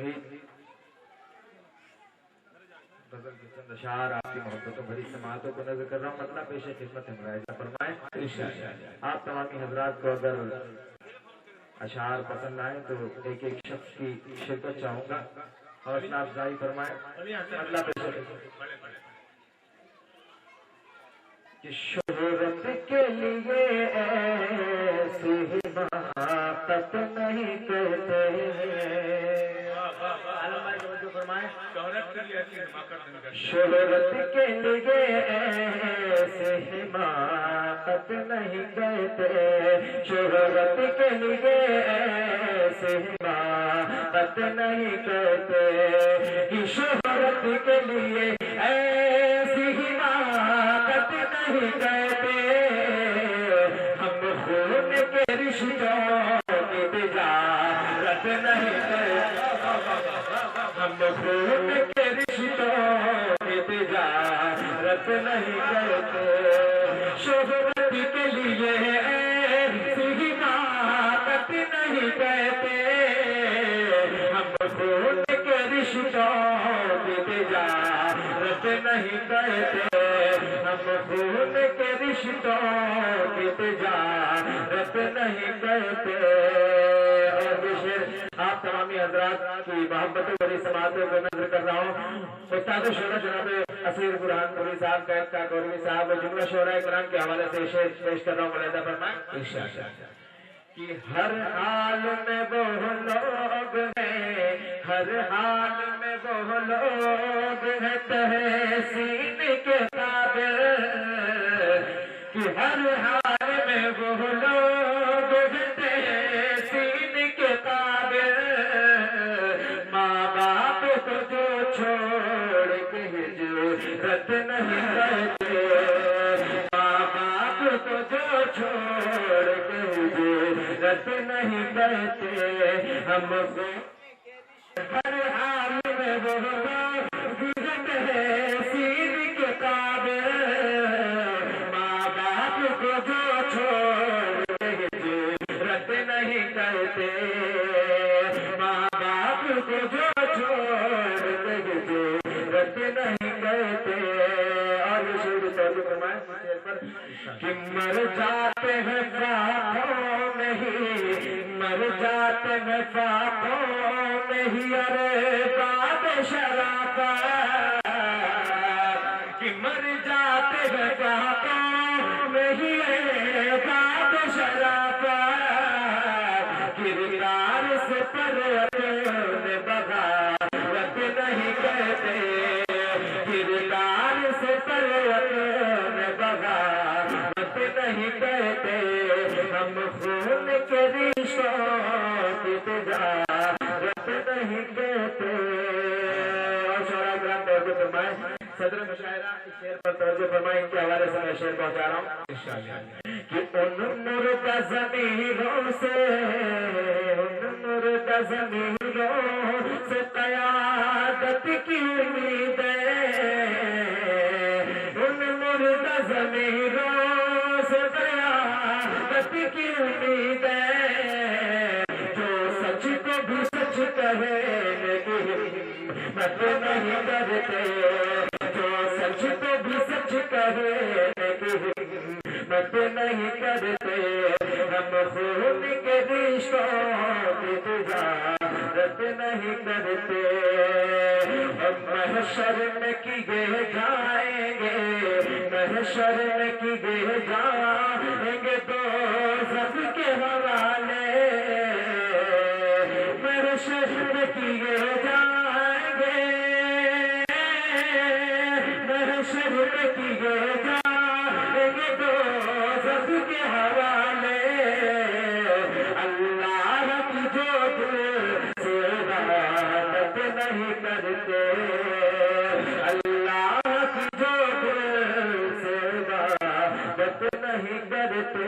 اگلی غزل کے چند اشعار آپ کی محبتوں بھری سماعتوں کو نظر کر رہا ہوں، مطلب پیش خدمت ملاحظہ فرمائیں۔ آپ تمامی حضرات کو اگر اشعار پسند آئیں تو ایک ایک شخص کی شرکت چاہوں گا، حوصلہ افزائی فرمائیں۔ مطلب پیش خدمت کہ شہرت کے لیے ایسی حماقت نہیں کرتے، شہرت کے لیے ایسی حماقت نہیں کرتے، شہرت کے لیے ایسی حماقت نہیں کرتے، کہ شہرت کے لیے ایسی حماقت نہیں کرتے، ہم خون کے رشتوں کی تجارت نہیں کرتے، ہم خون کے رشتوں کی تجارت نہیں کرتے، شہرت کے لیے ایسی حماقت نہیں کرتے، ہم خون کے رشتوں کی تجارت نہیں کرتے، ہم خون کے رشتوں کی تجارت نہیں کرتے۔ اور آپ تمامی حضرات کی محبت بھری سماعتوں کو نظر کر رہا ہوں، استاد شعرا جناب اسیر برہان قوری صاحب کا گوروی صاحب اور جملہ شعراء کرام کے حوالے سے شعر پیش کر رہا ہوں، ملاحظہ فرمائیں کہ ہر حال میں وہ لوگ ہیں، ہر حال میں وہ لوگ ہیں تحسین کے قابل، کہ ہر حال میں وہ لوگ ہیں تحسین کے قابل، ماں باپ کو جو چھوڑ کے ہجرت نہیں کرتے، ماں باپ کو جو چھوڑ کے ہجرت نہیں کرتے، ہم ہر حال میں وہ لوگ تحسین کے قابل، ماں باپ کو جو چھوڑ کے ہجرت نہیں کرتے، ماں باپ کو جو چھوڑ کے ہجرت نہیں کرتے۔ اور یہ شعر توجہ فرمائیں کہ مر جاتے ہیں فاقوں میں ہی، مر جاتے ہیں فاقوں میں ہی، ارے باب شرافت، کہ مر جاتے ہیں فاقوں میں ہی، ارے باب شرافت، کردار سے پر اپنے بغاوت نہیں کرتے، کردار سے پر اپنے بغاوت نہیں کرتے، ہم خون کے رشتوں کی تجارت نہیں کرتے۔ اور شعراء کرام توجہ فرمائیں، صدر مشاعرہ اس شعر پر توجہ فرمائیں، ان کے حوالے سے میں شعر پہنچا رہا ہوں کہ ان مردہ ضمیروں سے، ان مردہ ضمیروں سے قیادت کی امید ہے، ان مردہ ضمیروں سے قیادت کی امید ہے، جو سچ کو بھی سچ کہنے کی ہمت نہیں کرتے، جو سچ کو بھی سچ کہنے کی ہمت نہیں کرتے، ہم خون کے رشتوں کی تجارت نہیں کرتے، ہم محشر میں کیے جائیں گے، محشر میں کیے جائیں گے دوزخ کے حوالے، محشر میں کیے جائیں گے، محشر میں کیے جائیں گے دوزخ کے حوالے، اللہ کی جو دل سے عبادت نہیں کرتے، اللہ کی جو دل سے عبادت نہیں کرتے۔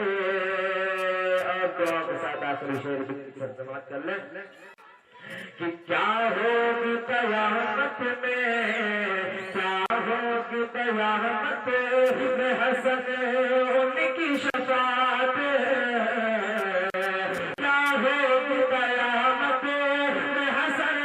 اور دعا کے ساتھ آخری شعر کی سماعت کر لیں کہ کیا ہوگی قیامت میں، کیا ہوگی قیامت میں حسن ان کی شفاعت، کیا ہوگی قیامت میں حسن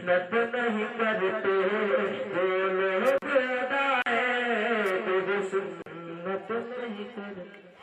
سنت نہیں کرتے وہ لوگ ادائے تجھے سنت نہیں کرتے